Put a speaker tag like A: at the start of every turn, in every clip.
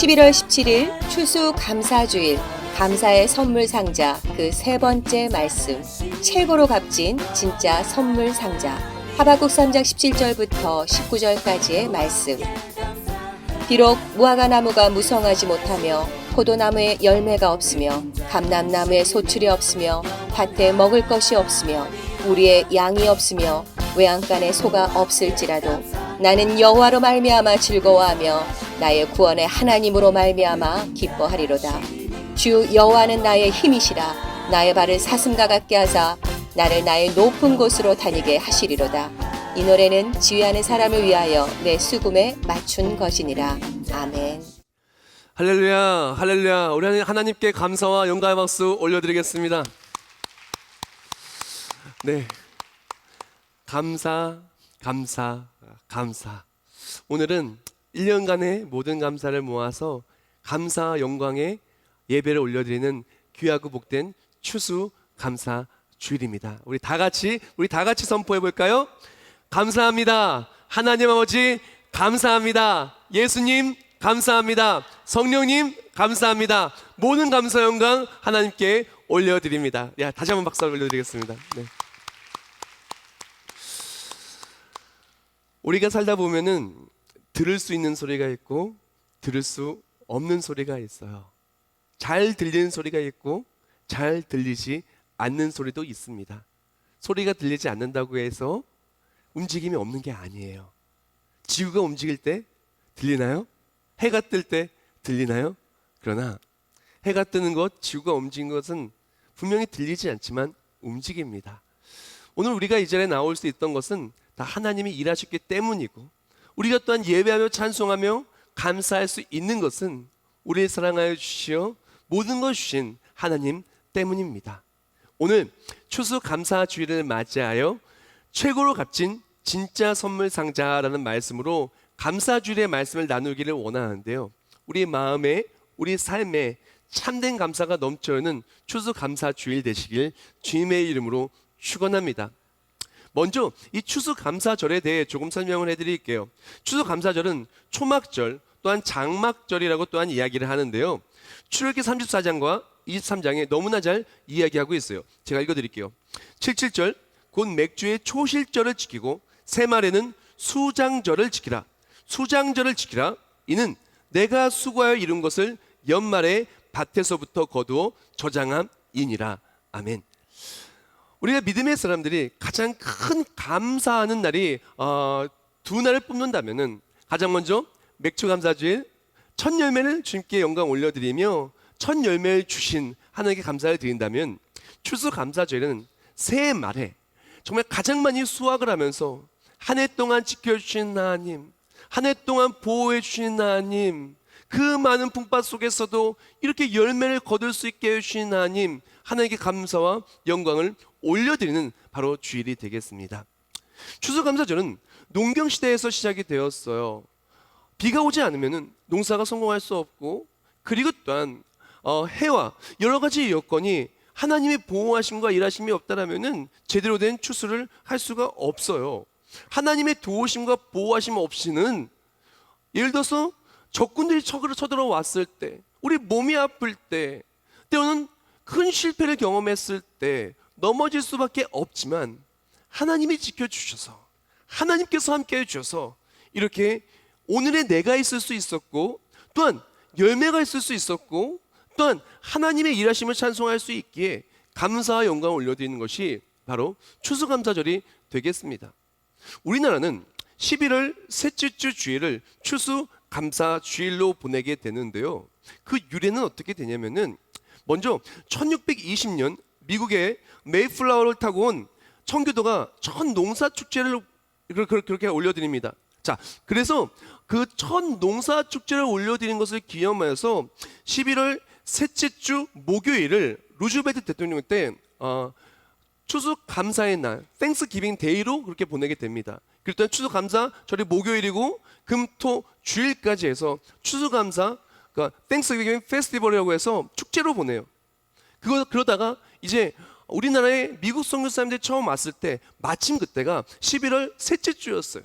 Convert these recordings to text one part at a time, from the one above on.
A: 11월 17일 추수 감사주일, 감사의 선물 상자 그 세 번째 말씀, 최고로 값진 진짜 선물 상자. 하박국 3장 17절부터 19절까지의 말씀. 비록 무화과나무가 무성하지 못하며 포도나무에 열매가 없으며 감람나무에 소출이 없으며 밭에 먹을 것이 없으며 우리의 양이 없으며 외양간에 소가 없을지라도 나는 여호와로 말미암아 즐거워하며 나의 구원의 하나님으로 말미암아 기뻐하리로다. 주 여호와는 나의 힘이시라. 나의 발을 사슴과 같게 하사 나를 나의 높은 곳으로 다니게 하시리로다. 이 노래는 지휘하는 사람을 위하여 내 수금에 맞춘 것이니라. 아멘.
B: 할렐루야, 할렐루야. 우리 하나님께 감사와 영광의 박수 올려드리겠습니다. 네, 감사. 오늘은 1년간의 모든 감사를 모아서 감사와 영광의 예배를 올려드리는 귀하고 복된 추수 감사 주일입니다. 우리 다 같이 선포해 볼까요? 감사합니다. 하나님 아버지 감사합니다. 예수님 감사합니다. 성령님 감사합니다. 모든 감사 영광 하나님께 올려드립니다. 다시 한번 박수 올려드리겠습니다. 네. 우리가 살다 보면은 들을 수 있는 소리가 있고 들을 수 없는 소리가 있어요. 잘 들리는 소리가 있고 잘 들리지 않는 소리도 있습니다. 소리가 들리지 않는다고 해서 움직임이 없는 게 아니에요. 지구가 움직일 때 들리나요? 해가 뜰 때 들리나요? 그러나 해가 뜨는 것, 지구가 움직이는 것은 분명히 들리지 않지만 움직입니다. 오늘 우리가 이 자리에 나올 수 있던 것은 다 하나님이 일하셨기 때문이고, 우리가 또한 예배하며 찬송하며 감사할 수 있는 것은 우리를 사랑하여 주시어 모든 것 주신 하나님 때문입니다. 오늘 추수 감사 주일을 맞이하여 최고로 값진 진짜 선물 상자라는 말씀으로 감사 주일의 말씀을 나누기를 원하는데요, 우리 마음에, 우리 삶에 참된 감사가 넘쳐흐르는 추수 감사 주일 되시길 주님의 이름으로 축원합니다. 먼저 이 추수 감사절에 대해 조금 설명을 해드릴게요. 추수 감사절은 초막절 또한 장막절이라고 또한 이야기를 하는데요, 출애굽기 34장과 23장에 너무나 잘 이야기하고 있어요. 제가 읽어드릴게요. 77절 곧 맥주의 초실절을 지키고 새말에는 수장절을 지키라. 수장절을 지키라. 이는 내가 수고하여 이룬 것을 연말에 밭에서부터 거두어 저장함이니라. 아멘. 우리가 믿음의 사람들이 가장 큰 감사하는 날이 두 날을 뽑는다면은 가장 먼저 맥주 감사주일, 첫 열매를 주님께 영광 올려드리며 첫 열매를 주신 하나님께 감사를 드린다면, 추수 감사주일은 새해 말에 정말 가장 많이 수확을 하면서 한 해 동안 지켜주신 하나님, 한 해 동안 보호해 주신 하나님, 그 많은 풍파 속에서도 이렇게 열매를 거둘 수 있게 해주신 하나님, 하나님께 감사와 영광을 올려드리는 바로 주일이 되겠습니다. 추수감사절은 농경시대에서 시작이 되었어요. 비가 오지 않으면 농사가 성공할 수 없고, 그리고 또한 해와 여러 가지 여건이 하나님의 보호하심과 일하심이 없다라면은 제대로 된 추수를 할 수가 없어요. 하나님의 도우심과 보호하심 없이는, 예를 들어서 적군들이 쳐들어왔을 때, 우리 몸이 아플 때, 때로는 큰 실패를 경험했을 때 넘어질 수밖에 없지만, 하나님이 지켜주셔서, 하나님께서 함께 해주셔서 이렇게 오늘의 내가 있을 수 있었고, 또한 열매가 있을 수 있었고, 또한 하나님의 일하심을 찬송할 수 있기에 감사와 영광을 올려드리는 것이 바로 추수감사절이 되겠습니다. 우리나라는 11월 셋째 주 주일을 추수감사주일로 보내게 되는데요, 그 유래는 어떻게 되냐면은, 먼저 1620년 미국의 메이플라워를 타고 온 청교도가 첫 농사축제를 그렇게 올려드립니다. 자, 그래서 그 첫 농사축제를 올려드린 것을 기념하여서 11월 셋째 주 목요일을 루즈벨트 대통령 때 추수감사의 날, 땡스기빙 데이로 그렇게 보내게 됩니다. 그랬더니 추수감사절이 목요일이고 금토 주일까지 해서 추수감사, 그러니까 땡스기빙 페스티벌이라고 해서 축제로 보내요. 그러다가 이제 우리나라에 미국 선교사님들이 처음 왔을 때 마침 그때가 11월 셋째 주였어요.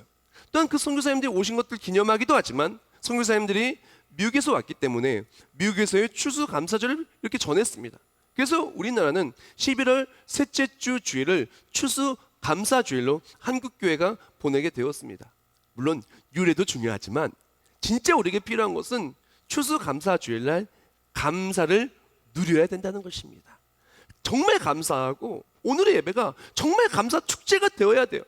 B: 또한 그 선교사님들이 오신 것들 기념하기도 하지만, 선교사님들이 미국에서 왔기 때문에 미국에서의 추수감사절을 이렇게 전했습니다. 그래서 우리나라는 11월 셋째 주 주일을 추수감사주일로 한국교회가 보내게 되었습니다. 물론 유래도 중요하지만 진짜 우리에게 필요한 것은 추수감사주일날 감사를 누려야 된다는 것입니다. 정말 감사하고 오늘의 예배가 정말 감사 축제가 되어야 돼요.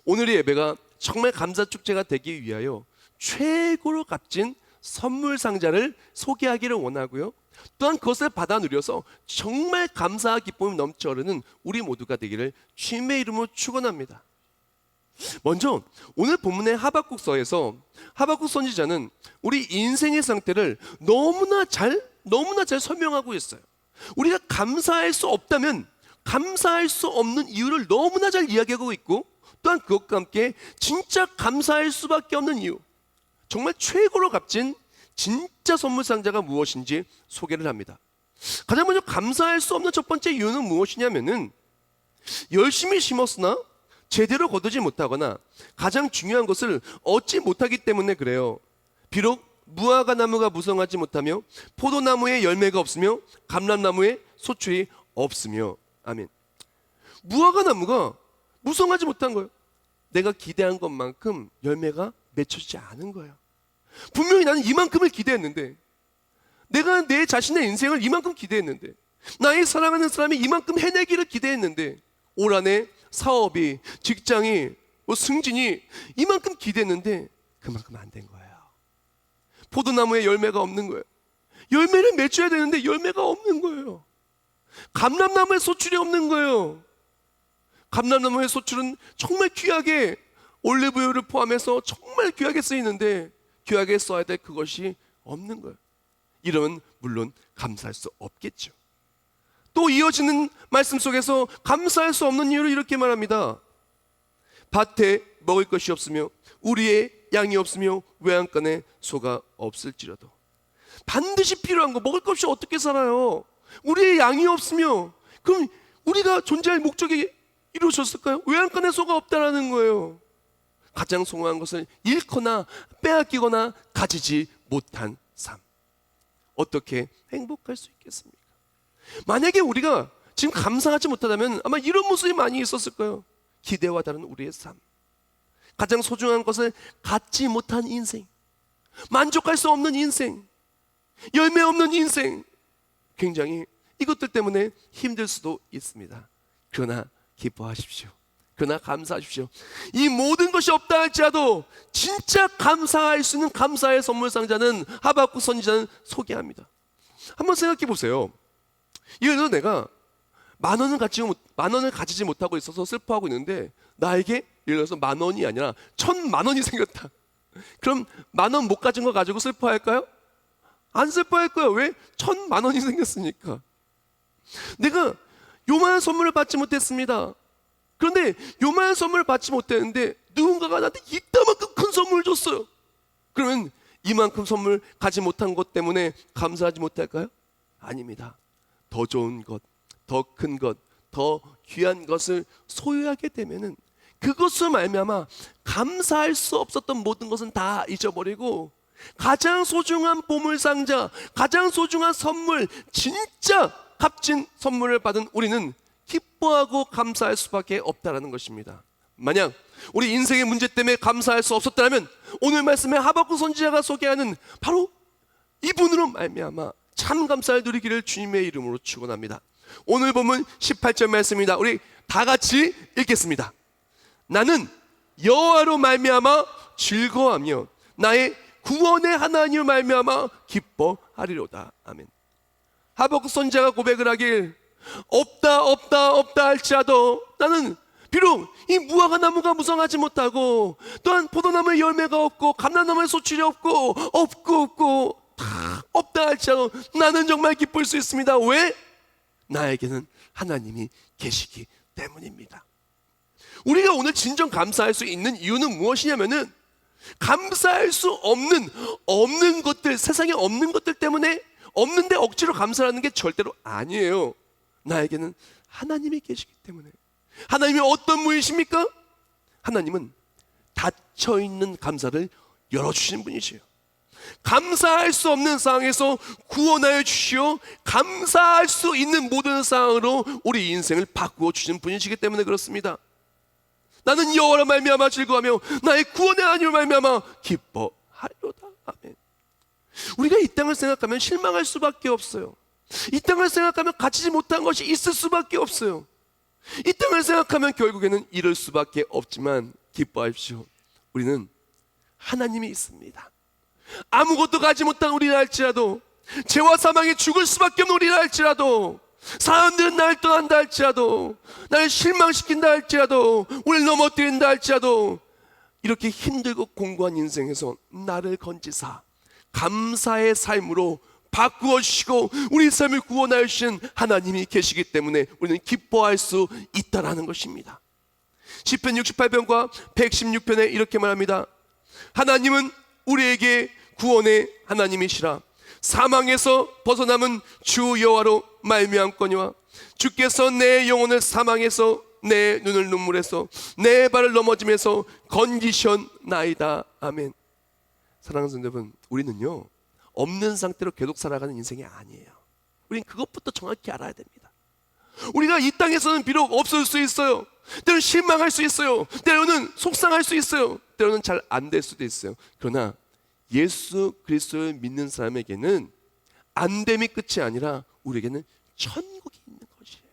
B: 오늘의 예배가 정말 감사 축제가 되기 위하여 최고로 값진 선물 상자를 소개하기를 원하고요. 또한 그것을 받아 누려서 정말 감사와 기쁨이 넘쳐 흐르는 우리 모두가 되기를 주님의 이름으로 축원합니다. 먼저 오늘 본문의 하박국서에서 하박국 선지자는 우리 인생의 상태를 너무나 잘 설명하고 있어요. 우리가 감사할 수 없다면 감사할 수 없는 이유를 너무나 잘 이야기하고 있고, 또한 그것과 함께 진짜 감사할 수밖에 없는 이유, 정말 최고로 값진 진짜 선물 상자가 무엇인지 소개를 합니다. 가장 먼저 감사할 수 없는 첫 번째 이유는 무엇이냐면은 열심히 심었으나 제대로 거두지 못하거나 가장 중요한 것을 얻지 못하기 때문에 그래요. 비록 무화과 나무가 무성하지 못하며 포도나무에 열매가 없으며 감람나무에 소출이 없으며. 아멘. 무화과 나무가 무성하지 못한 거예요. 내가 기대한 것만큼 열매가 맺혀지지 않은 거예요. 분명히 나는 이만큼을 기대했는데, 내가 내 자신의 인생을 이만큼 기대했는데, 나의 사랑하는 사람이 이만큼 해내기를 기대했는데, 올 한해 사업이, 직장이, 승진이 이만큼 기대했는데 그만큼 안 된 거예요. 포도나무에 열매가 없는 거예요. 열매를 맺혀야 되는데 열매가 없는 거예요. 감람나무에 소출이 없는 거예요. 감람나무의 소출은 정말 귀하게, 올리브유를 포함해서 정말 귀하게 쓰이는데 귀하게 써야 될 그것이 없는 거예요. 이러면 물론 감사할 수 없겠죠. 또 이어지는 말씀 속에서 감사할 수 없는 이유를 이렇게 말합니다. 밭에 먹을 것이 없으며 우리의 양이 없으며 외양간에 소가 없을지라도. 반드시 필요한 거, 먹을 것 없이 어떻게 살아요? 우리의 양이 없으며, 그럼 우리가 존재할 목적이 이루어졌을까요? 외양간에 소가 없다라는 거예요. 가장 소중한 것을 잃거나 빼앗기거나 가지지 못한 삶, 어떻게 행복할 수 있겠습니까? 만약에 우리가 지금 감사하지 못하다면 아마 이런 모습이 많이 있었을 거예요. 기대와 다른 우리의 삶, 가장 소중한 것을 갖지 못한 인생, 만족할 수 없는 인생, 열매 없는 인생, 굉장히 이것들 때문에 힘들 수도 있습니다. 그러나 기뻐하십시오. 그러나 감사하십시오. 이 모든 것이 없다 할지라도 진짜 감사할 수 있는 감사의 선물 상자는 하박국 선지자는 소개합니다. 한번 생각해 보세요. 예를 들어 내가 만 원을 가지지 못하고 있어서 슬퍼하고 있는데, 나에게 예를 들어서 10,000원이 아니라 1,000,000원이 생겼다. 그럼 10,000원 못 가진 거 가지고 슬퍼할까요? 안 슬퍼할 거예요. 왜? 1,000,000원이 생겼으니까. 내가 요만한 선물을 받지 못했습니다. 그런데 요만한 선물을 받지 못했는데 누군가가 나한테 이따만큼 큰 선물을 줬어요. 그러면 이만큼 선물 가지 못한 것 때문에 감사하지 못할까요? 아닙니다. 더 좋은 것, 더 큰 것, 더 귀한 것을 소유하게 되면은 그것으로 말미암아 감사할 수 없었던 모든 것은 다 잊어버리고 가장 소중한 보물상자, 가장 소중한 선물, 진짜 값진 선물을 받은 우리는 기뻐하고 감사할 수밖에 없다라는 것입니다. 만약 우리 인생의 문제 때문에 감사할 수 없었다면 오늘 말씀에 하박국 선지자가 소개하는 바로 이분으로 말미암아 참 감사를 누리기를 주님의 이름으로 축원합니다. 오늘 본문 18절 말씀입니다. 우리 다 같이 읽겠습니다. 나는 여호와로 말미암아 즐거워하며 나의 구원의 하나님을 말미암아 기뻐하리로다. 아멘. 하박국 선지자가 고백을 하길, 없다 할지라도 나는 비록 이 무화과 나무가 무성하지 못하고 또한 포도나무에 열매가 없고 감람나무에 소출이 없고 다 없다 할지라도 나는 정말 기쁠 수 있습니다. 왜? 나에게는 하나님이 계시기 때문입니다. 우리가 오늘 진정 감사할 수 있는 이유는 무엇이냐면은 감사할 수 없는 것들, 세상에 없는 것들 때문에 없는데 억지로 감사하는 게 절대로 아니에요. 나에게는 하나님이 계시기 때문에. 하나님이 어떤 분이십니까? 하나님은 닫혀있는 감사를 열어주시는 분이시에요. 감사할 수 없는 상황에서 구원하여 주시어 감사할 수 있는 모든 상황으로 우리 인생을 바꾸어 주신 분이시기 때문에 그렇습니다. 나는 여호와로 말미암아 즐거워하며 나의 구원의 하나님으로 말미암아 기뻐하리로다. 아멘. 우리가 이 땅을 생각하면 실망할 수밖에 없어요. 이 땅을 생각하면 갖추지 못한 것이 있을 수밖에 없어요. 이 땅을 생각하면 결국에는 이럴 수밖에 없지만 기뻐하십시오. 우리는 하나님이 있습니다. 아무것도 가지 못한 우리라 할지라도, 죄와 사망에 죽을 수밖에 없는 우리라 할지라도, 사람들은 나를 떠난다 할지라도, 나를 실망시킨다 할지라도, 우리를 넘어뜨린다 할지라도, 이렇게 힘들고 공고한 인생에서 나를 건지사 감사의 삶으로 바꾸어 주시고 우리 삶을 구원하여 주신 하나님이 계시기 때문에 우리는 기뻐할 수 있다라는 것입니다. 시편 68편과 116편에 이렇게 말합니다. 하나님은 우리에게 구원의 하나님이시라. 사망에서 벗어남은 주 여호와로 말미암거니와 주께서 내 영혼을 사망에서 내 눈을 눈물에서 내 발을 넘어짐에서 건지셨나이다. 아멘. 사랑하는 성도 여러분, 우리는요 없는 상태로 계속 살아가는 인생이 아니에요. 우리는 그것부터 정확히 알아야 됩니다. 우리가 이 땅에서는 비록 없을 수 있어요. 때로는 실망할 수 있어요. 때로는 속상할 수 있어요. 때로는 잘 안 될 수도 있어요. 그러나 예수 그리스도를 믿는 사람에게는 안됨이 끝이 아니라 우리에게는 천국이 있는 것이에요.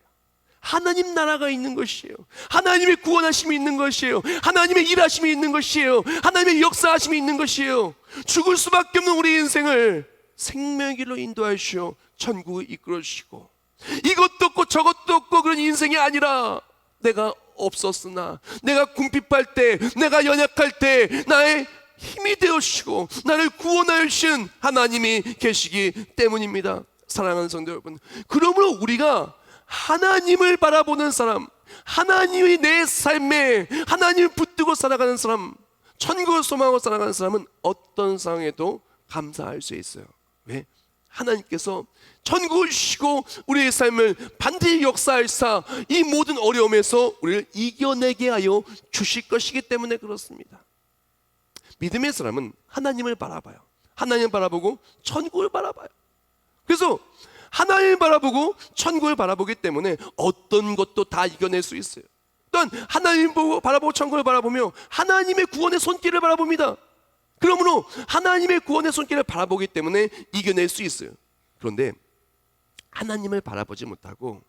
B: 하나님 나라가 있는 것이에요. 하나님의 구원하심이 있는 것이에요. 하나님의 일하심이 있는 것이에요. 하나님의 역사하심이 있는 것이에요. 죽을 수밖에 없는 우리 인생을 생명의 길로 인도하여 주시어 천국을 이끌어 주시고, 이것도 없고 저것도 없고 그런 인생이 아니라 내가 없었으나, 내가 궁핍할 때, 내가 연약할 때 나의 힘이 되어주시고 나를 구원하여 주신 하나님이 계시기 때문입니다. 사랑하는 성도 여러분, 그러므로 우리가 하나님을 바라보는 사람, 하나님이 내 삶에 하나님을 붙들고 살아가는 사람, 천국을 소망하고 살아가는 사람은 어떤 상황에도 감사할 수 있어요. 왜? 하나님께서 천국을 주시고 우리의 삶을 반드시 역사하사 이 모든 어려움에서 우리를 이겨내게 하여 주실 것이기 때문에 그렇습니다. 믿음의 사람은 하나님을 바라봐요. 하나님을 바라보고 천국을 바라봐요. 그래서 하나님을 바라보고 천국을 바라보기 때문에 어떤 것도 다 이겨낼 수 있어요. 또한 하나님 보고 바라보고 천국을 바라보며 하나님의 구원의 손길을 바라봅니다. 그러므로 하나님의 구원의 손길을 바라보기 때문에 이겨낼 수 있어요. 그런데 하나님을 바라보지 못하고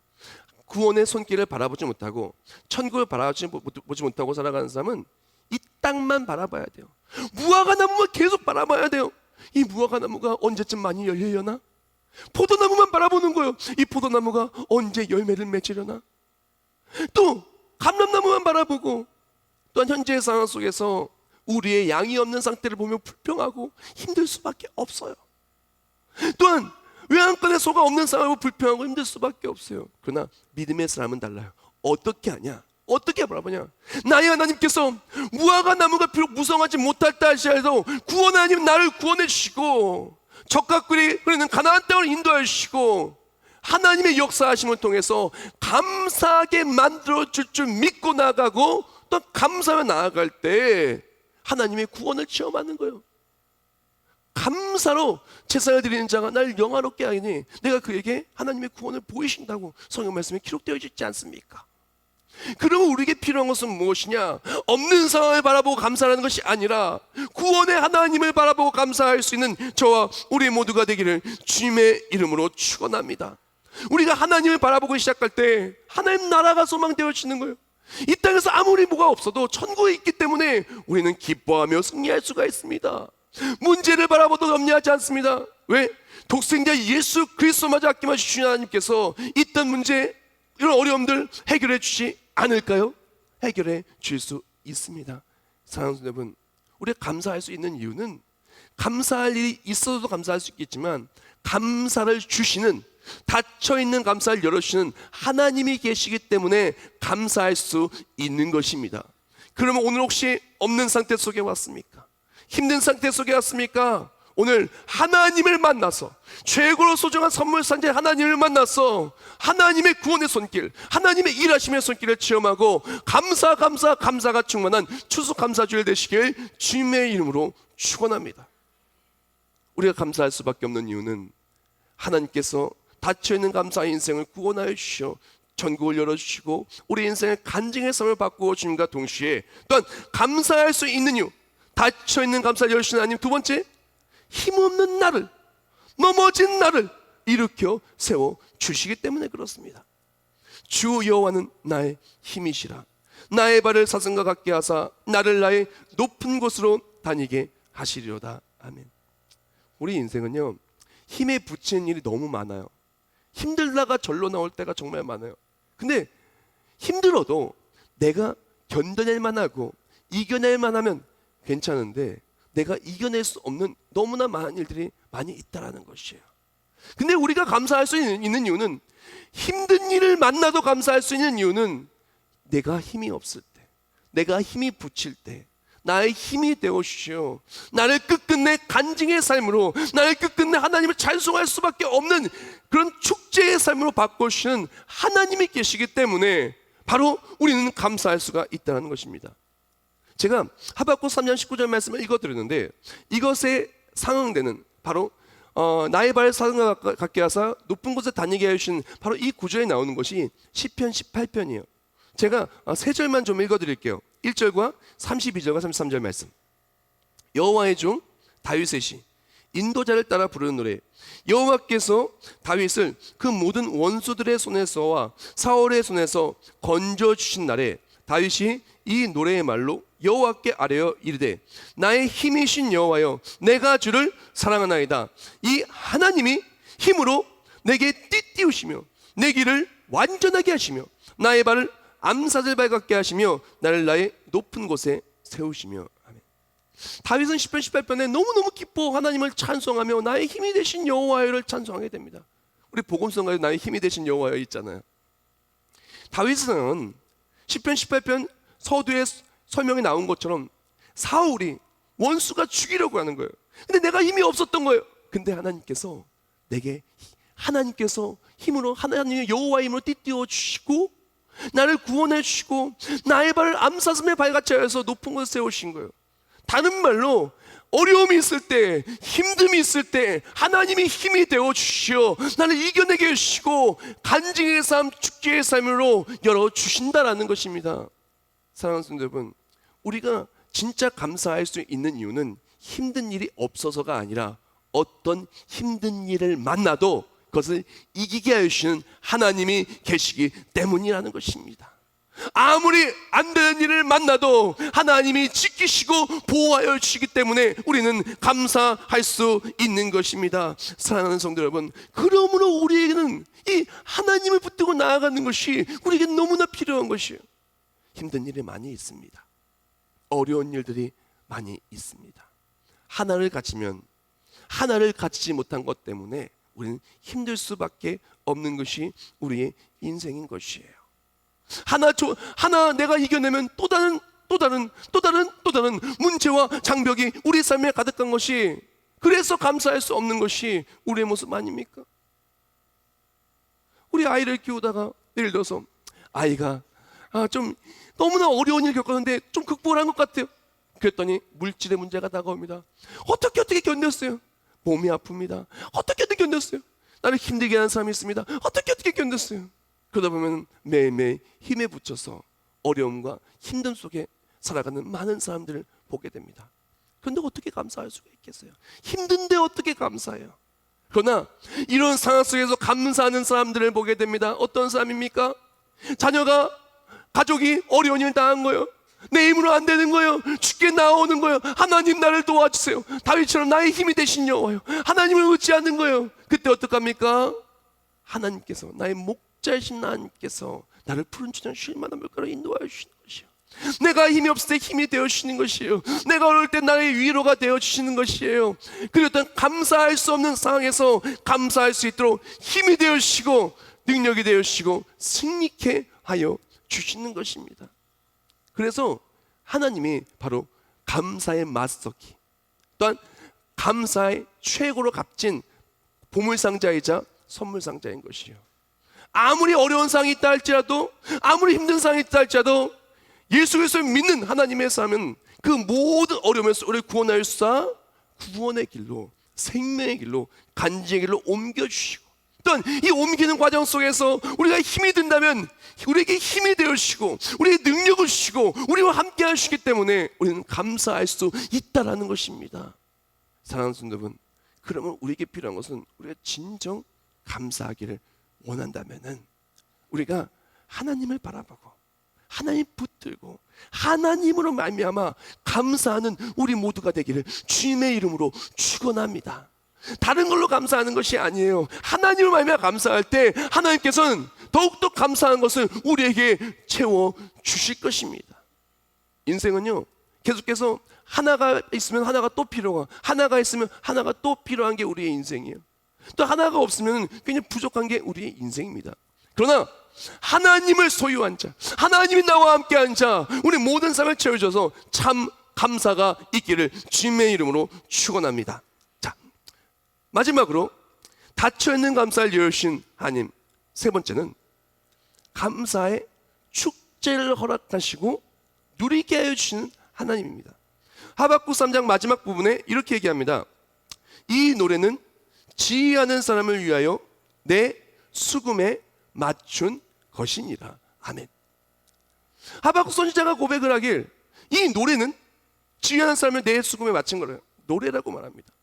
B: 구원의 손길을 바라보지 못하고 천국을 바라보지 못하고 살아가는 사람은 이 땅만 바라봐야 돼요. 무화과 나무만 계속 바라봐야 돼요. 이 무화과 나무가 언제쯤 많이 열리려나? 포도나무만 바라보는 거예요. 이 포도나무가 언제 열매를 맺으려나? 또 감람나무만 바라보고, 또한 현재의 상황 속에서 우리의 양이 없는 상태를 보며 불평하고 힘들 수밖에 없어요. 또한 외양간에 소가 없는 상황을 불평하고 힘들 수밖에 없어요. 그러나 믿음의 사람은 달라요. 어떻게 하냐? 어떻게 바라보냐? 나의 하나님께서 무화과 나무가 비록 무성하지 못할다 할지라도 구원 하나님 나를 구원해 주시고 적과 꿀이 흐르는 가나안 땅을 인도해 주시고 하나님의 역사하심을 통해서 감사하게 만들어 줄 줄 믿고 나아가고, 또 감사하며 나아갈 때 하나님의 구원을 체험하는 거예요. 감사로 제사를 드리는 자가 나를 영화롭게 하니 내가 그에게 하나님의 구원을 보이신다고 성경 말씀에 기록되어 있지 않습니까? 그러면 우리에게 필요한 것은 무엇이냐? 없는 상황을 바라보고 감사하는 것이 아니라 구원의 하나님을 바라보고 감사할 수 있는 저와 우리 모두가 되기를 주님의 이름으로 축원합니다. 우리가 하나님을 바라보고 시작할 때 하나님 나라가 소망되어지는 거예요. 이 땅에서 아무리 뭐가 없어도 천국에 있기 때문에 우리는 기뻐하며 승리할 수가 있습니다. 문제를 바라보도 염려하지 않습니다. 왜? 독생자 예수 그리스도마저 아낌하신 주신 하나님께서 있던 문제, 이런 어려움들 해결해 주지 않을까요? 해결해 줄 수 있습니다. 사랑하는 여러분, 우리가 감사할 수 있는 이유는 감사할 일이 있어도 감사할 수 있겠지만 감사를 주시는, 닫혀있는 감사를 열어주시는 하나님이 계시기 때문에 감사할 수 있는 것입니다. 그러면 오늘 혹시 없는 상태 속에 왔습니까? 힘든 상태 속에 왔습니까? 오늘 하나님을 만나서, 최고로 소중한 선물 산재 하나님을 만나서 하나님의 구원의 손길, 하나님의 일하심의 손길을 체험하고 감사가 충만한 추수감사주일 되시길 주님의 이름으로 축원합니다. 우리가 감사할 수밖에 없는 이유는 하나님께서 닫혀있는 감사의 인생을 구원하여 주시어 전국을 열어주시고 우리 인생의 간증의 삶을 바꾸어 주님과 동시에 또한 감사할 수 있는 이유, 닫혀있는 감사를 열어주시는 하나님, 두 번째, 힘없는 나를, 넘어진 나를 일으켜 세워주시기 때문에 그렇습니다. 주 여호와는 나의 힘이시라. 나의 발을 사슴과 같게 하사 나를 나의 높은 곳으로 다니게 하시리로다. 아멘. 우리 인생은요, 힘에 부치는 일이 너무 많아요. 힘들다가 절로 나올 때가 정말 많아요. 근데 힘들어도 내가 견뎌낼 만하고 이겨낼 만하면 괜찮은데 내가 이겨낼 수 없는 너무나 많은 일들이 많이 있다라는 것이에요. 근데 우리가 감사할 수 있는 이유는, 힘든 일을 만나도 감사할 수 있는 이유는 내가 힘이 없을 때, 내가 힘이 부칠 때 나의 힘이 되어 주시오. 나를 끝끝내 간증의 삶으로, 나를 끝끝내 하나님을 찬송할 수밖에 없는 그런 축제의 삶으로 바꿔주시는 하나님이 계시기 때문에 바로 우리는 감사할 수가 있다는 것입니다. 제가 하박국 3장 19절 말씀을 읽어드렸는데, 이것에 상응되는 바로 나의 발 사슴과 같게 하사 높은 곳에 다니게 해주신 바로 이 구절에 나오는 것이 시편 18편이에요. 제가 세 절만 좀 읽어드릴게요. 1절과 32절과 33절 말씀. 여호와의 종 다윗의 인도자를 따라 부르는 노래. 여호와께서 다윗을 그 모든 원수들의 손에서와 사울의 손에서 건져주신 날에 다윗이 이 노래의 말로 여호와께 아뢰어 이르되, 나의 힘이신 여호와여, 내가 주를 사랑하나이다. 이 하나님이 힘으로 내게 띠띠우시며 내 길을 완전하게 하시며 나의 발을 암사들 같게 하시며 나를 나의 높은 곳에 세우시며. 아멘. 다윗은 시편 18편에 너무너무 기뻐 하나님을 찬송하며 나의 힘이 되신 여호와를 찬송하게 됩니다. 우리 복음성가에 나의 힘이 되신 여호와여 있잖아요. 다윗은 시편 18편 서두에 설명이 나온 것처럼 사울이 원수가 죽이려고 하는 거예요. 근데 내가 힘이 없었던 거예요. 근데 하나님께서 내게, 하나님께서 힘으로, 하나님의 여호와의 힘으로 띠띠워 주시고 나를 구원해 주시고 나의 발을 암사슴의 발같이 하여서 높은 곳에 세우신 거예요. 다른 말로 어려움이 있을 때, 힘듦이 있을 때 하나님이 힘이 되어 주시어 나를 이겨내게 해주시고 간증의 삶, 축제의 삶으로 열어주신다라는 것입니다. 사랑하는 성도 여러분, 우리가 진짜 감사할 수 있는 이유는 힘든 일이 없어서가 아니라 어떤 힘든 일을 만나도 그것을 이기게 해주시는 하나님이 계시기 때문이라는 것입니다. 아무리 안 되는 일을 만나도 하나님이 지키시고 보호하여 주시기 때문에 우리는 감사할 수 있는 것입니다. 사랑하는 성도 여러분, 그러므로 우리에게는 이 하나님을 붙들고 나아가는 것이 우리에게 너무나 필요한 것이에요. 힘든 일이 많이 있습니다. 어려운 일들이 많이 있습니다. 하나를 갖추면 하나를 갖추지 못한 것 때문에 우리는 힘들 수밖에 없는 것이 우리의 인생인 것이에요. 하나 내가 이겨내면 또 다른 문제와 장벽이 우리 삶에 가득한 것이, 그래서 감사할 수 없는 것이 우리의 모습 아닙니까? 우리 아이를 키우다가 예를 들어서 아이가 좀 너무나 어려운 일 겪었는데 좀 극복을 한 것 같아요. 그랬더니 물질의 문제가 다가옵니다. 어떻게 견뎠어요? 몸이 아픕니다. 어떻게 견뎠어요? 나를 힘들게 하는 사람이 있습니다. 어떻게 견뎠어요? 그러다 보면 매일매일 힘에 부쳐서 어려움과 힘듦 속에 살아가는 많은 사람들을 보게 됩니다. 그런데 어떻게 감사할 수가 있겠어요? 힘든데 어떻게 감사해요? 그러나 이런 상황 속에서 감사하는 사람들을 보게 됩니다. 어떤 사람입니까? 자녀가, 가족이 어려운 일 당한 거예요. 내 힘으로 안 되는 거예요. 죽게 나오는 거예요. 하나님 나를 도와주세요. 다윗처럼 나의 힘이 되신 여호와요. 하나님을 의지하는 거예요. 그때 어떡합니까? 하나님께서, 나의 목자이신 하나님께서 나를 푸른 초장 쉴 만한 물가로 인도하여 주시는 것이요, 내가 힘이 없을 때 힘이 되어 주시는 것이에요. 내가 어려울 때 나의 위로가 되어 주시는 것이에요. 그리고 어떤 감사할 수 없는 상황에서 감사할 수 있도록 힘이 되어 주시고 능력이 되어 주시고 승리케 하여 주시는 것입니다. 그래서 하나님이 바로 감사의 마스터키, 또한 감사의 최고로 값진 보물상자이자 선물상자인 것이요, 아무리 어려운 상황이 있다 할지라도, 아무리 힘든 상황이 있다 할지라도 예수 그리스도를 믿는 하나님의 삶은 그 모든 어려움에서 우리를 구원하여 주사 구원의 길로 생명의 길로, 간증의 길로 옮겨주시고, 또한 이 옮기는 과정 속에서 우리가 힘이 든다면 우리에게 힘이 되어주시고 우리의 능력을 주시고 우리와 함께 하시기 때문에 우리는 감사할 수 있다라는 것입니다. 사랑하는 성도 여러분, 그러면 우리에게 필요한 것은 우리가 진정 감사하기를 원한다면은 우리가 하나님을 바라보고 하나님 붙들고 하나님으로 말미암아 감사하는 우리 모두가 되기를 주님의 이름으로 축원합니다. 다른 걸로 감사하는 것이 아니에요. 하나님을 말미암아 감사할 때 하나님께서는 더욱더 감사한 것을 우리에게 채워 주실 것입니다. 인생은요, 계속해서 하나가 있으면 하나가 또 필요하고 하나가 있으면 하나가 또 필요한 게 우리의 인생이에요. 또 하나가 없으면 그냥 부족한 게 우리의 인생입니다. 그러나 하나님을 소유한 자, 하나님이 나와 함께한 자, 우리 모든 삶을 채워줘서 참 감사가 있기를 주님의 이름으로 축원합니다. 자, 마지막으로 닫혀있는 감사를 열으신 하나님, 세 번째는 감사의 축제를 허락하시고 누리게 하여 주시는 하나님입니다. 하박국 3장 마지막 부분에 이렇게 얘기합니다. 이 노래는 지휘하는 사람을 위하여 내 수금에 맞춘 것이니라. 아멘. 하박국 선지자가 고백을 하길 이 노래는 지휘하는 사람을 내 수금에 맞춘 거래요. 노래라고 말합니다.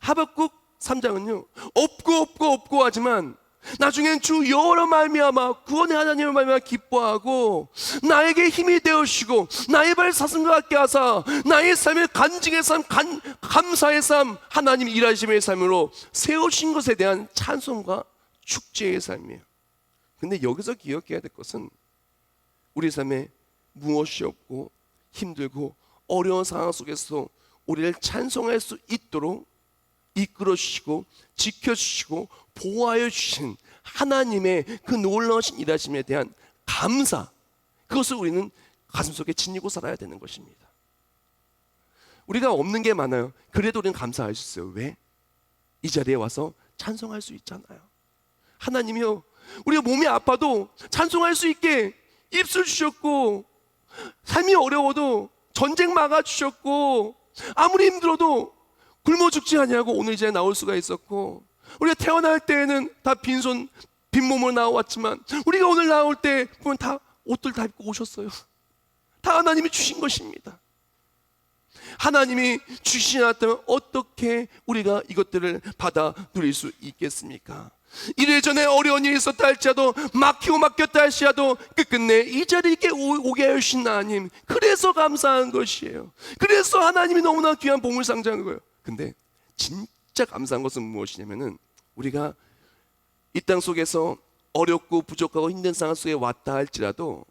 B: 하박국 3장은요, 없고 하지만 나중엔 주 여호와로 말미암아 구원의 하나님을 말미암아 기뻐하고 나에게 힘이 되어주시고 나의 발 사슴과 같게 하사 나의 삶을 간증의 삶, 감사의 삶, 하나님 일하심의 삶으로 세우신 것에 대한 찬송과 축제의 삶이에요. 근데 여기서 기억해야 될 것은 우리 삶에 무엇이 없고 힘들고 어려운 상황 속에서 우리를 찬송할 수 있도록 이끌어 주시고 지켜 주시고 보호하여 주신 하나님의 그 놀라우신 일하심에 대한 감사, 그것을 우리는 가슴속에 지니고 살아야 되는 것입니다. 우리가 없는 게 많아요. 그래도 우리는 감사할 수 있어요. 왜? 이 자리에 와서 찬송할 수 있잖아요. 하나님이요, 우리가 몸이 아파도 찬송할 수 있게 입술 주셨고, 삶이 어려워도 전쟁 막아주셨고, 아무리 힘들어도 굶어 죽지 아니하고 오늘 이 자리에 나올 수가 있었고, 우리가 태어날 때에는 다 빈손 빈몸으로 나왔지만 우리가 오늘 나올 때 보면 다 옷들 다 입고 오셨어요. 다 하나님이 주신 것입니다. 하나님이 주시놨다면 어떻게 우리가 이것들을 받아 누릴 수 있겠습니까? 이래전에 어려운 일이 있었다 할지라도 막히고 막혔다 할지라도 끝끝내 이 자리에 오게 하신 하나님, 그래서 감사한 것이에요. 그래서 하나님이 너무나 귀한 보물상자인 거예요. 근데 진짜 감사한 것은 무엇이냐면은 우리가 이 땅 속에서 어렵고 부족하고 힘든 상황 속에 왔다 할지라도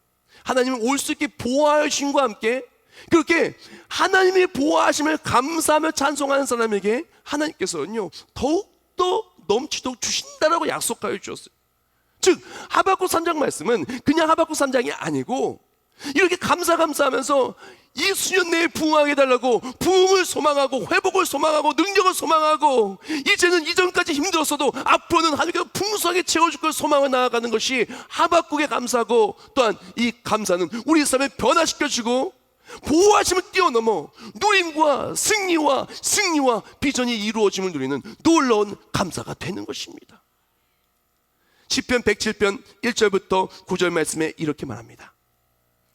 B: 하나님은 올 수 있게 보호하여 주심과 함께 그렇게 하나님의 보호하심을 감사하며 찬송하는 사람에게 하나님께서는요 더욱더 넘치도록 주신다라고 약속하여 주셨어요. 즉 하박국 3장 말씀은 그냥 하박국 3장이 아니고 이렇게 감사하면서 이 수년 내에 부흥하게 해달라고 부흥을 소망하고 회복을 소망하고 능력을 소망하고 이제는 이전까지 힘들었어도 앞으로는 하나님께서 풍성하게 채워줄 걸 소망을 나아가는 것이 하박국의 감사고, 또한 이 감사는 우리 삶을 변화시켜주고 보호하심을 뛰어넘어 누림과 승리와 비전이 이루어짐을 누리는 놀라운 감사가 되는 것입니다. 시편 107편 1절부터 9절 말씀에 이렇게 말합니다.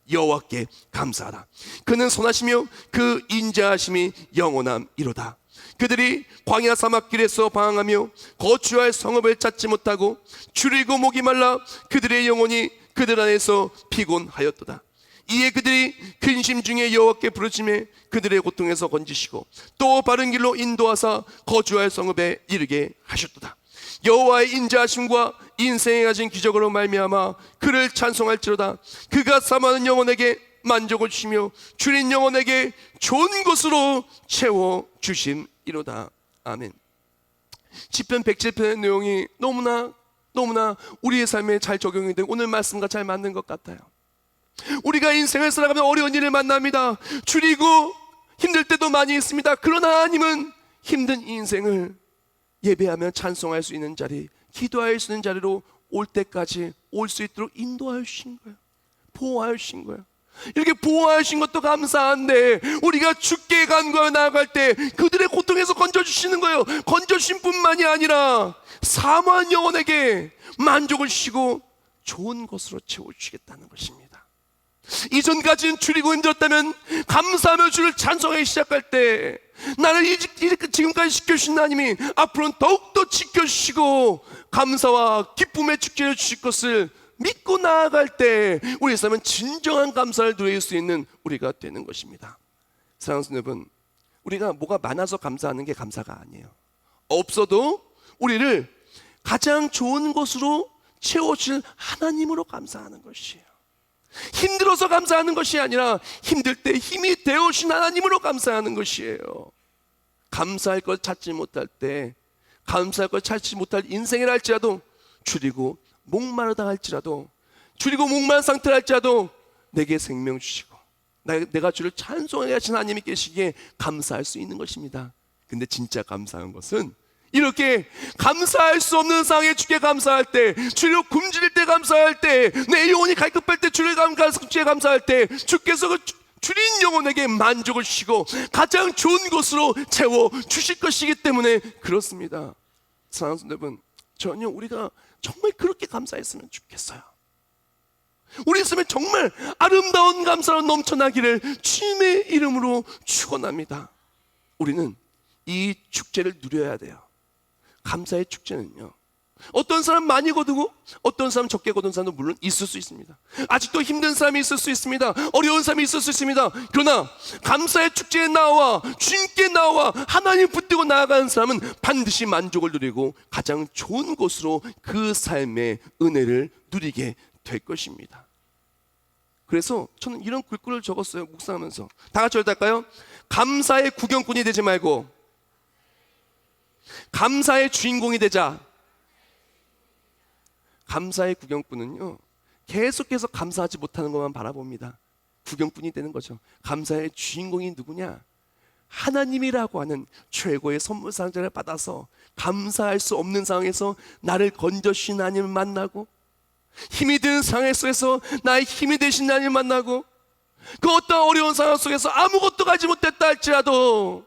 B: 여호와께 감사하라. 그는 선하시며 그 인자하심이 영원함이로다. 그들이 광야 사막길에서 방황하며 거주할 성읍을 찾지 못하고 줄이고 목이 말라 그들의 영혼이 그들 안에서 피곤하였도다. 이에 그들이 근심 중에 여호와께 부르짖매 그들의 고통에서 건지시고 또 바른 길로 인도하사 거주할 성읍에 이르게 하셨도다. 여호와의 인자하심과 인생에 가진 기적으로 말미암아 그를 찬송할지로다. 그가 사모하는 영혼에게 만족을 주시며 줄인 영혼에게 좋은 것으로 채워 주심이로다. 아멘. 시편 107편의 내용이 너무나 우리의 삶에 잘 적용이 되고 오늘 말씀과 잘 맞는 것 같아요. 우리가 인생을 살아가면 어려운 일을 만납니다. 줄이고 힘들 때도 많이 있습니다. 그러나 하나님은 힘든 인생을 예배하며 찬송할 수 있는 자리, 기도할 수 있는 자리로 올 때까지 올 수 있도록 인도하여 주신 거예요. 보호하여 주신 거예요. 이렇게 보호하신 것도 감사한데 우리가 죽게 간과에 나아갈 때 그들의 고통에서 건져주시는 거예요. 건져주신 뿐만이 아니라 사모한 영혼에게 만족을 주시고 좋은 것으로 채워주시겠다는 것입니다. 이전까지는 줄이고 힘들었다면 감사하며 주를 찬송하기 시작할 때 나를 지금까지 지켜주신 하나님이 앞으로는 더욱더 지켜주시고 감사와 기쁨의 축제를 주실 것을 믿고 나아갈 때 우리의 삶은 진정한 감사를 누릴 수 있는 우리가 되는 것입니다. 사랑하는 여러분, 우리가 뭐가 많아서 감사하는 게 감사가 아니에요. 없어도 우리를 가장 좋은 것으로 채워주실 하나님으로 감사하는 것이에요. 힘들어서 감사하는 것이 아니라 힘들 때 힘이 되어주신 하나님으로 감사하는 것이에요. 감사할 것 찾지 못할 때, 감사할 것 찾지 못할 인생이라 할지라도, 줄이고 목마르다 할지라도, 줄이고 목마른 상태라 할지라도 내게 생명 주시고 내가 주를 찬송하게 하신 하나님이 계시기에 감사할 수 있는 것입니다. 근데 진짜 감사한 것은 이렇게 감사할 수 없는 상황에 주께 감사할 때, 주로 굶주릴 때 감사할 때, 내 영혼이 갈급할 때 주께 감사할 때 주께서 그 줄인 영혼에게 만족을 주시고 가장 좋은 것으로 채워 주실 것이기 때문에 그렇습니다. 사랑하는 여러분, 전혀 우리가 정말 그렇게 감사했으면 좋겠어요. 우리 삶에 정말 아름다운 감사로 넘쳐나기를 주님의 이름으로 축원합니다. 우리는 이 축제를 누려야 돼요. 감사의 축제는요, 어떤 사람 많이 거두고 어떤 사람 적게 거둔 사람도 물론 있을 수 있습니다. 아직도 힘든 사람이 있을 수 있습니다. 어려운 사람이 있을 수 있습니다. 그러나 감사의 축제에 나와 주님께 나와 하나님 붙들고 나아가는 사람은 반드시 만족을 누리고 가장 좋은 것으로 그 삶의 은혜를 누리게 될 것입니다. 그래서 저는 이런 글귀를 적었어요. 묵상하면서 다 같이 읽을까요? 감사의 구경꾼이 되지 말고 감사의 주인공이 되자. 감사의 구경꾼은요, 계속해서 감사하지 못하는 것만 바라봅니다. 구경꾼이 되는 거죠. 감사의 주인공이 누구냐? 하나님이라고 하는 최고의 선물 상자를 받아서 감사할 수 없는 상황에서 나를 건져주신 하나님을 만나고, 힘이 드는 상황 속에서 나의 힘이 되신 하나님을 만나고, 그 어떤 어려운 상황 속에서 아무것도 가지 못했다 할지라도,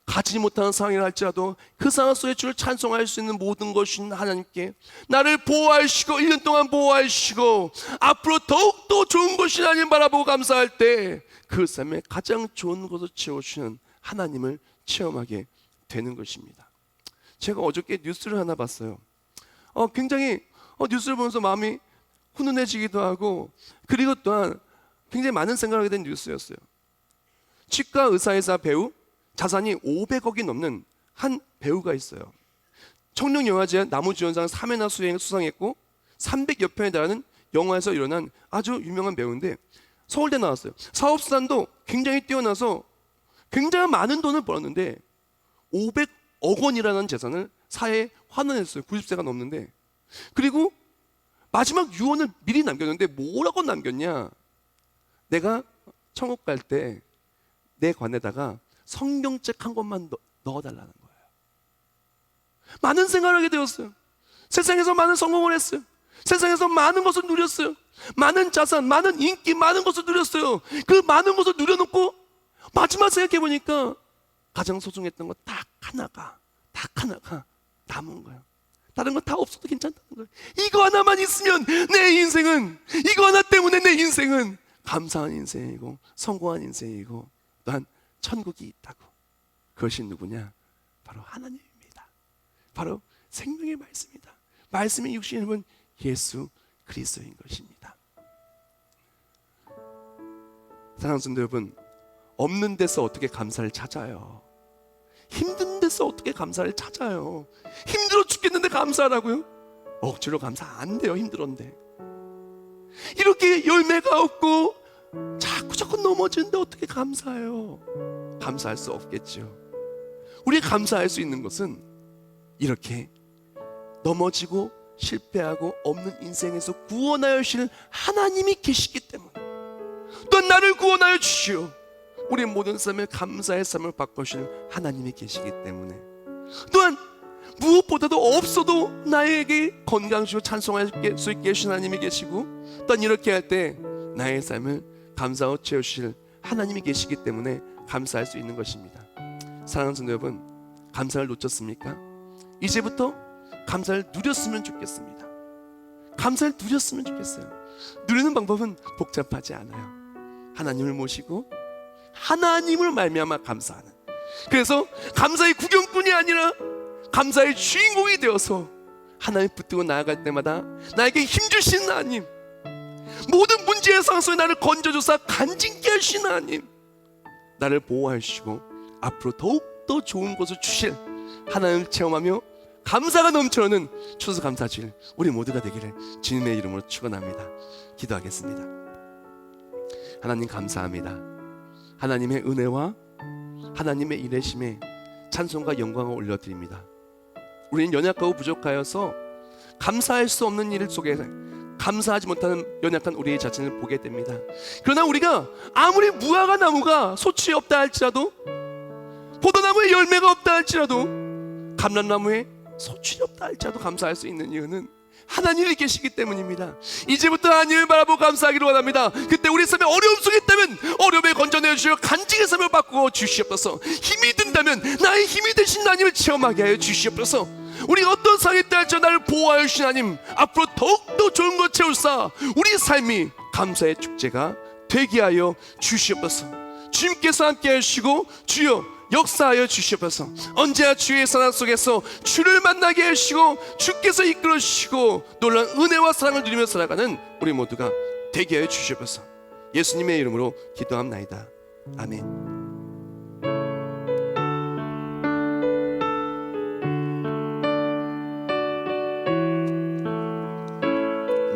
B: 가지 못하는 상황이라 할지라도 그 상황 속에 주를 찬송할 수 있는 모든 것인 하나님께 나를 보호하시고 1년 동안 보호하시고 앞으로 더욱더 좋은 것이 하나님 바라보고 감사할 때 그 삶에 가장 좋은 것을 채워주시는 하나님을 체험하게 되는 것입니다. 제가 어저께 뉴스를 하나 봤어요. 굉장히 뉴스를 보면서 마음이 훈훈해지기도 하고, 그리고 또한 굉장히 많은 생각을 하게 된 뉴스였어요. 치과 의사이사 배우, 자산이 500억이 넘는 한 배우가 있어요. 청룡영화제 나무주연상 3회나 수상했고 300여 편에 달하는 영화에서 일어난 아주 유명한 배우인데 서울대 나왔어요. 사업수단도 굉장히 뛰어나서 굉장히 많은 돈을 벌었는데 500억 원이라는 재산을 사회에 환원했어요. 90세가 넘는데. 그리고 마지막 유언을 미리 남겼는데 뭐라고 남겼냐? 내가 천국 갈 때 내 관에다가 성경책 한 권만 넣어달라는 거예요. 많은 생각을 하게 되었어요. 세상에서 많은 성공을 했어요. 세상에서 많은 것을 누렸어요. 많은 자산, 많은 인기, 많은 것을 누렸어요. 그 많은 것을 누려놓고 마지막 생각해 보니까 가장 소중했던 것 딱 하나가 남은 거예요. 다른 건 다 없어도 괜찮다는 거예요. 이거 하나만 있으면 내 인생은, 이거 하나 때문에 내 인생은 감사한 인생이고 성공한 인생이고 또한 천국이 있다고. 그것이 누구냐? 바로 하나님입니다. 바로 생명의 말씀이다. 말씀이 육신이 입은 예수 그리스도인 것입니다. 사랑하는 성도 여러분, 없는 데서 어떻게 감사를 찾아요? 힘든 데서 어떻게 감사를 찾아요? 힘들어 죽겠는데 감사하라고요? 억지로 감사 안 돼요. 힘들었는데. 이렇게 열매가 없고 자꾸 넘어지는데 어떻게 감사해요? 감사할 수 없겠죠. 우리가 감사할 수 있는 것은 이렇게 넘어지고 실패하고 없는 인생에서 구원하여 주시는 하나님이 계시기 때문에, 또 나를 구원하여 주시오 우리 모든 삶을 감사의 삶을 바꿔주시는 하나님이 계시기 때문에, 또한 무엇보다도 없어도 나에게 건강 주시고 찬송할 수 있게 하신 하나님이 계시고, 또한 이렇게 할 때 나의 삶을 감사로 채우실 하나님이 계시기 때문에 감사할 수 있는 것입니다. 사랑하는 성도 여러분, 감사를 놓쳤습니까? 이제부터 감사를 누렸으면 좋겠습니다. 감사를 누렸으면 좋겠어요. 누리는 방법은 복잡하지 않아요. 하나님을 모시고 하나님을 말미암아 감사하는, 그래서 감사의 구경꾼이 아니라 감사의 주인공이 되어서 하나님 붙들고 나아갈 때마다 나에게 힘주시는 하나님, 모든 문제의 상황 속에 나를 건져줘서 간직케 하시는 하나님, 나를 보호하시고 앞으로 더욱더 좋은 것을 주실 하나님을 체험하며 감사가 넘쳐나는 추수감사주일 우리 모두가 되기를 주님의 이름으로 축원합니다. 기도하겠습니다. 하나님 감사합니다. 하나님의 은혜와 하나님의 일하심에 찬송과 영광을 올려드립니다. 우리는 연약하고 부족하여서 감사할 수 없는 일 속에 감사하지 못하는 연약한 우리의 자신을 보게 됩니다. 그러나 우리가 아무리 무화과 나무가 소출이 없다 할지라도, 포도나무에 열매가 없다 할지라도, 감람나무에 소출이 없다 할지라도 감사할 수 있는 이유는 하나님이 계시기 때문입니다. 이제부터 하나님을 바라보고 감사하기를 원합니다. 그때 우리 삶에 어려움 속에 있다면 어려움에 건져내어 주시고 간직의 삶을 바꾸어 주시옵소서. 힘이 든다면 나의 힘이 되신 하나님을 체험하게 하여 주시옵소서. 우리가 어떤 상황에 있다 할지라도 나를 보호하여 주신 하나님, 앞으로 더욱더 좋은 것 채울사 우리 삶이 감사의 축제가 되게 하여 주시옵소서. 주님께서 함께 하시고 주여 역사하여 주시옵소서. 언제나 주의 사랑 속에서 주를 만나게 하시고 주께서 이끌어 주시고 놀라운 은혜와 사랑을 누리며 살아가는 우리 모두가 되게 하여 주시옵소서. 예수님의 이름으로 기도합나이다. 아멘.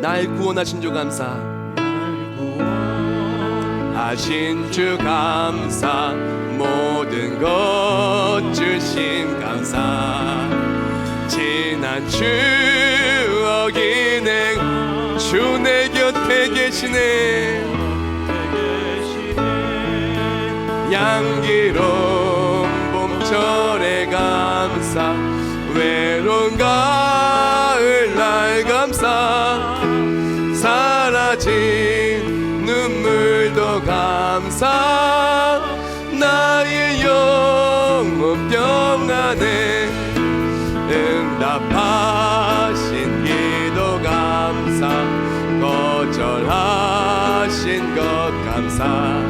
B: 날 구원하신 주 감사, 하신 주 감사, 모든 것 주신 감사. 지난 추억이 내 주 내 곁에 계시네. 향기로운 봄철에 감사, 외로운 가을날 감사, 사라진 눈물도 감사, 나의 영혼 평안에 응답하신 기도 감사, 거절하신 것 감사,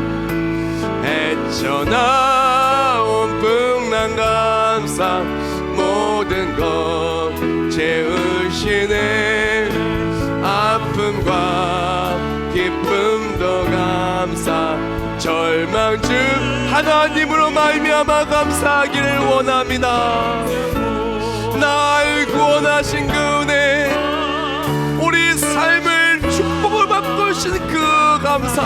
B: 헤쳐나온 풍랑 감사, 모든 것 채우시네. 아픔과 기쁨도 감사, 절망 중 하나님으로 말미암아 감사하기를 원합니다. 날 구원하신 그 은혜, 우리 삶을 축복을 바꾸신 그 감사,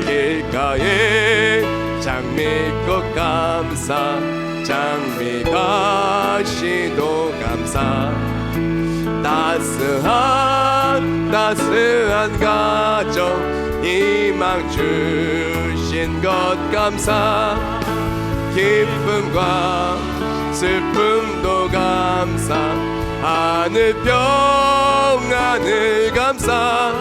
B: 길가에 장미꽃 감사, 장미가시도 감사, 따스한 가정 희망 주신 것 감사, 기쁨과 슬픔도 감사, 하늘 평안을 감사,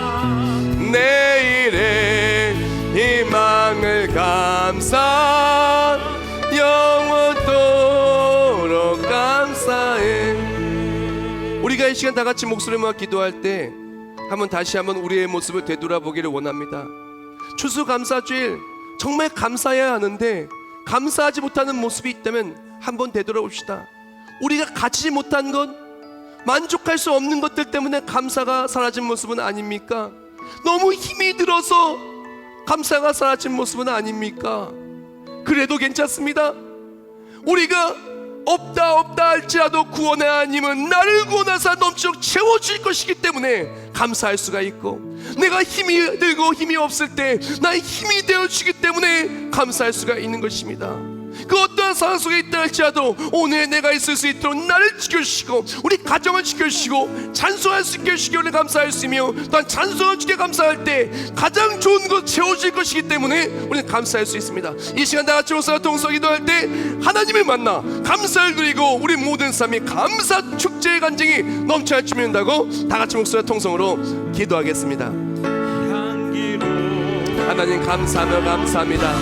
B: 내일의 희망을 감사, 영원토록 감사해. 우리가 이 시간 다 같이 목소리 모아 기도할 때 다시 한번 우리의 모습을 되돌아보기를 원합니다. 추수감사주일 정말 감사해야 하는데 감사하지 못하는 모습이 있다면 한번 되돌아봅시다. 우리가 가지지 못한 것, 만족할 수 없는 것들 때문에 감사가 사라진 모습은 아닙니까? 너무 힘이 들어서 감사가 사라진 모습은 아닙니까? 그래도 괜찮습니다. 우리가 없다 할지라도 구원의 하나님은 나를 구원하사 넘치도록 채워줄 것이기 때문에 감사할 수가 있고, 내가 힘이 들고 힘이 없을 때 나의 힘이 되어주기 때문에 감사할 수가 있는 것입니다. 그 어떠한 상황 속에 있다 할지라도 오늘 내가 있을 수 있도록 나를 지켜주시고 우리 가정을 지켜주시고 찬송할 수 있게 해주시기 위해 감사할 수 있으며, 또한 찬송을 주께 감사할 때 가장 좋은 것 채워질 것이기 때문에 우리는 감사할 수 있습니다. 이 시간 다 같이 목사와 동서 기도할 때 하나님을 만나 감사를 드리고 우리 모든 삶이 감사 축제의 간증이 넘쳐나주면 된다고 다 같이 목사와 통성으로 기도하겠습니다.
C: 향기로운
B: 하나님 감사하며 감사합니다.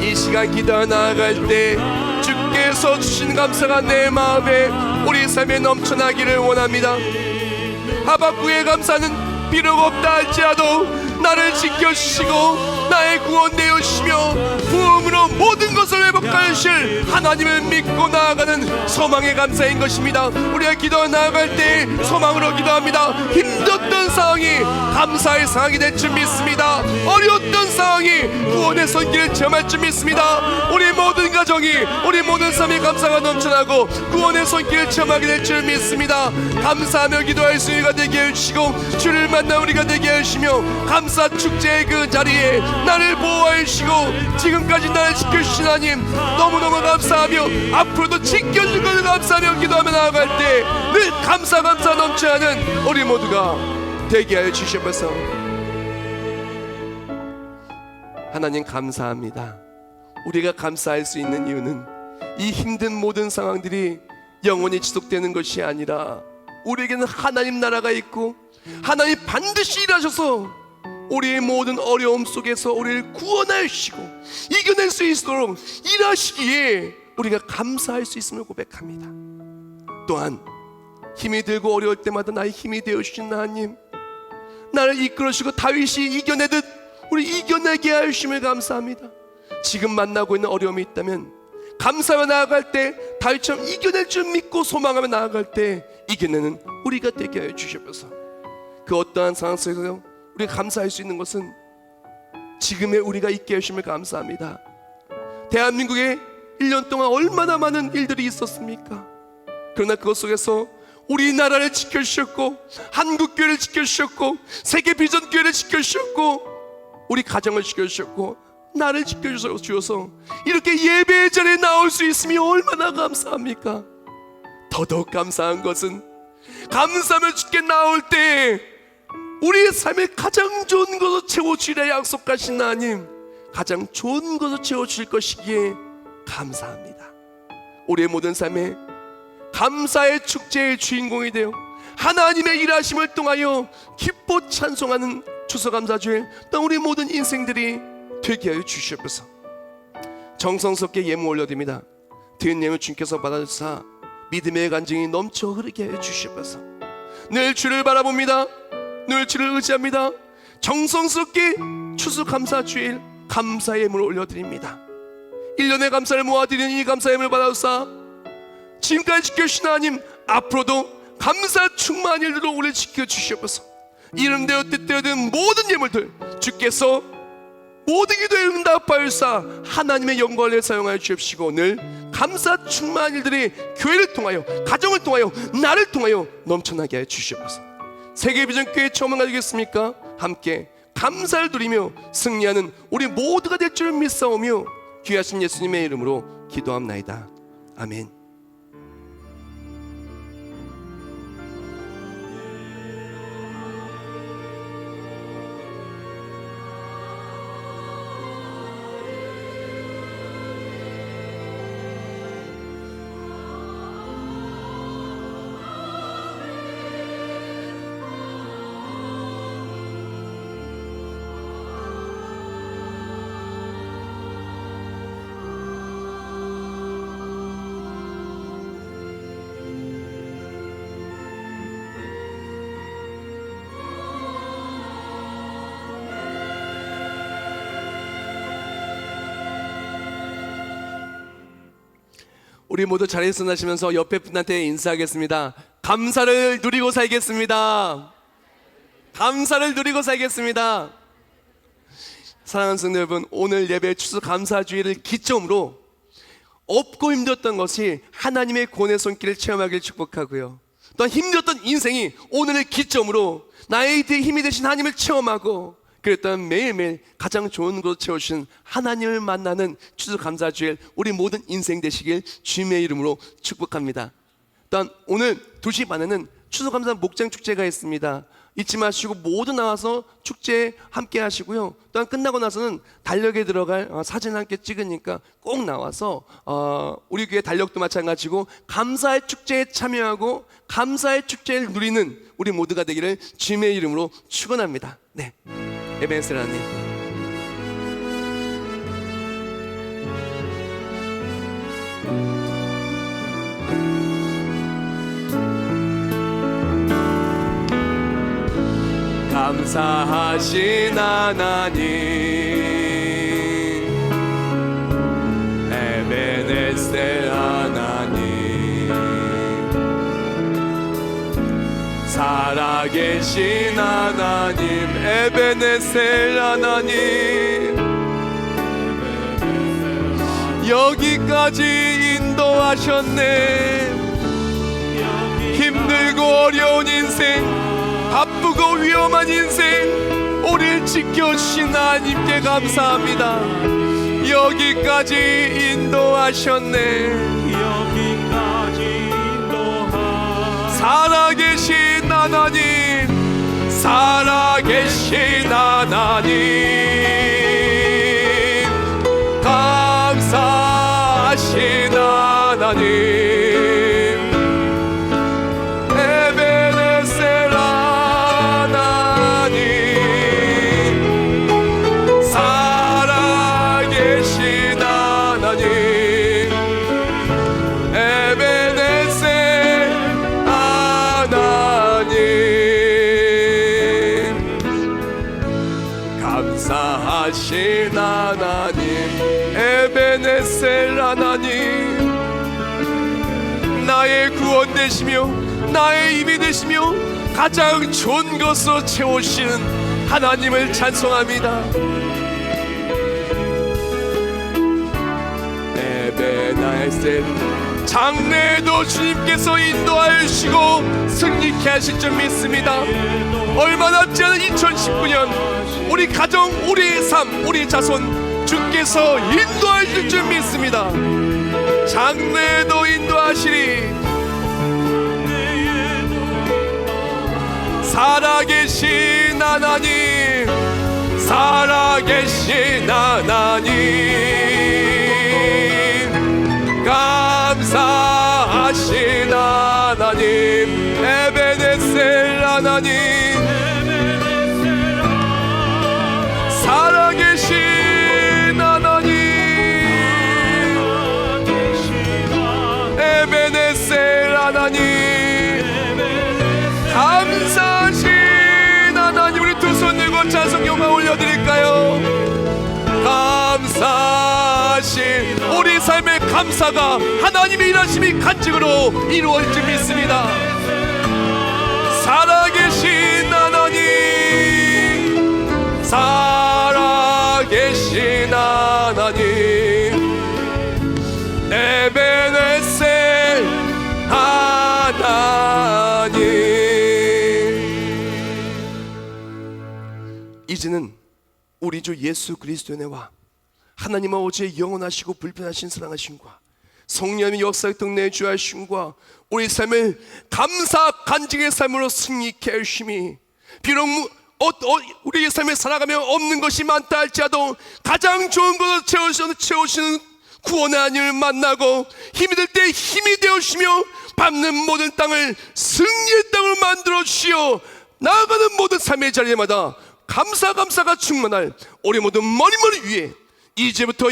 B: 이 시간 기도하 나아갈 때 주께서 주신 감사가 내 마음에 우리 삶에 넘쳐나기를 원합니다. 하박국의 감사는 비록 없다 할지라도 나를 지켜주시고 나의 구원 되어주시며 부흥으로 모든 것을 회복하실 하나님을 믿고 나아가는 소망의 감사인 것입니다. 우리가 기도 나아갈 때 소망으로 기도합니다. 힘들었던 상황이 감사의 상황이 될 줄 믿습니다. 어려웠던 상황이 구원의 손길을 체험할 줄 믿습니다. 우리 모든 가정이 우리 모든 삶에 감사가 넘쳐나고 구원의 손길을 체험하게 될 줄 믿습니다. 감사하며 기도할 수 있는 되게 해주시고 주를 만나 우리가 되게 해주시며 감사 축제의 그 자리에 나를 보호해 주시고 지금까지 나를 지켜주신 하나님 너무너무 감사하며 앞으로도 지켜줄 것을 감사하며 기도하며 나아갈 때 늘 감사 넘쳐나는 우리 모두가 되게 하여 주시옵소서. 하나님 감사합니다. 우리가 감사할 수 있는 이유는 이 힘든 모든 상황들이 영원히 지속되는 것이 아니라 우리에게는 하나님 나라가 있고 하나님 반드시 일하셔서 우리의 모든 어려움 속에서 우리를 구원하시고 이겨낼 수 있도록 일하시기에 우리가 감사할 수 있음을 고백합니다. 또한 힘이 들고 어려울 때마다 나의 힘이 되어주신 하나님, 나를 이끌어주시고 다윗이 이겨내듯 우리 이겨내게 하심을 감사합니다. 지금 만나고 있는 어려움이 있다면 감사하며 나아갈 때 다윗처럼 이겨낼 줄 믿고 소망하며 나아갈 때 이겨내는 우리가 되게 하여 주시옵소서. 그 어떠한 상황 속에서 우리가 감사할 수 있는 것은 지금의 우리가 있게 하심을 감사합니다. 대한민국에 1년 동안 얼마나 많은 일들이 있었습니까? 그러나 그것 속에서 우리나라를 지켜주셨고 한국교회를 지켜주셨고 세계 비전교회를 지켜주셨고 우리 가정을 지켜주셨고 나를 지켜주셔서 이렇게 예배의 자리에 나올 수 있음이 얼마나 감사합니까? 더더욱 감사한 것은 감사하며 주께 나올 때 우리의 삶에 가장 좋은 것을 채워주리라 약속하신 하나님, 가장 좋은 것을 채워주실 것이기에 감사합니다. 우리의 모든 삶에 감사의 축제의 주인공이 되어 하나님의 일하심을 통하여 기뻐 찬송하는 추수감사주일 또 우리 모든 인생들이 되게 하여 주시옵소서. 정성스럽게 예물 올려드립니다. 드린 예물 주님께서 받아주사 믿음의 간증이 넘쳐 흐르게 하여 주시옵소서. 늘 주를 바라봅니다. 늘 주를 의지합니다. 정성스럽게 추수감사주일 감사의 예물을 올려드립니다. 1년의 감사를 모아드리는 이 감사의 예물을 받아주사 지금까지 지켜주신 하나님 앞으로도 감사 충만한 일들로 우리를 지켜주시옵소서. 이름대로 뜻대로 든 모든 예물들 주께서 모든 기도에 응답하여사 하나님의 영광을 위해 사용하여 주옵시고 늘 감사 충만한 일들이 교회를 통하여 가정을 통하여 나를 통하여 넘쳐나게 하여 주시옵소서. 세계비전교회 처음 가지겠습니까? 함께 감사를 드리며 승리하는 우리 모두가 될 줄 믿사오며 귀하신 예수님의 이름으로 기도합나이다. 아멘. 우리 모두 자리에서 나시면서 옆에 분한테 인사하겠습니다. 감사를 누리고 살겠습니다. 감사를 누리고 살겠습니다. 사랑하는 성도 여러분, 오늘 예배 추수감사주일을 기점으로 없고 힘들었던 것이 하나님의 구원의 손길을 체험하기를 축복하고요, 또한 힘들었던 인생이 오늘을 기점으로 나의 힘이 되신 하나님을 체험하고 그랬던 매일매일 가장 좋은 곳을 채워주신 하나님을 만나는 추수감사주일 우리 모든 인생 되시길 주님의 이름으로 축복합니다. 또한 오늘 2시 반에는 추수감사 목장축제가 있습니다. 잊지 마시고 모두 나와서 축제에 함께 하시고요, 또한 끝나고 나서는 달력에 들어갈 사진 함께 찍으니까 꼭 나와서 우리 교회 달력도 마찬가지고 감사의 축제에 참여하고 감사의 축제를 누리는 우리 모두가 되기를 주님의 이름으로 축원합니다. 네, 에베네셀 하나님 감사하신 하나님, 에베네셀 하나님, 살아계신 하나님, 에베네셀 하나님, 여기까지 인도하셨네. 힘들고 어려운 인생, 바쁘고 위험한 인생, 우리를 지켜주신 하나님께 감사합니다. 여기까지 인도하셨네. 살아계신 하나님, 살아계신 하나님, 감사하신 하나님, 에베네셀 하나님, 살아계신 하나님, 에베네셀 하나님, 감사하신 하나님, 에베네셀 하나님, 나의 구원 되시며 나의 힘이 되시며 가장 좋은 것으로 채우시는 하나님을 찬송합니다. 에베네셀, 장래에도 주님께서 인도하여 주시고 승리케 하실 줄 믿습니다. 얼마 남지 않은 2019년, 우리 가정, 우리의 삶, 우리 자손 주께서 인도하실 줄 믿습니다. 장래에도 인도하시리. 살아계신 하나님, 살아계신 하나님, 감사하신 하나님, 에베네셀 하나님, 살아계신 하나님, 에베네셀 하나님, 감사하신 하나님. 우리 두 손 들고 찬송 영광 올려드릴까요? 감사하신, 우리 삶의 감사가 하나님의 일하심이 간증으로 이루어질 줄 믿습니다. 살아계신 하나님, 살아계신 하나님, 에베네셀 하나님. 이제는 우리 주 예수 그리스도의 은혜와 하나님 아버지의 영원하시고 불편하신 사랑하심과 성령의 역사의 내 주하심과 우리 삶을 감사 간증의 삶으로 승리케 하심이, 비록 우리의 삶에 살아가며 없는 것이 많다 할지라도 가장 좋은 것으로 채우시는 구원의 하나님을 만나고 힘이 들 때 힘이 되어주시며 밟는 모든 땅을 승리의 땅으로 만들어 주시어 나아가는 모든 삶의 자리마다 감사가 충만할 우리 모든 머리머리 위에 이제부터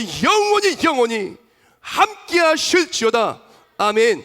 B: 영원히 함께 하실지어다. 아멘.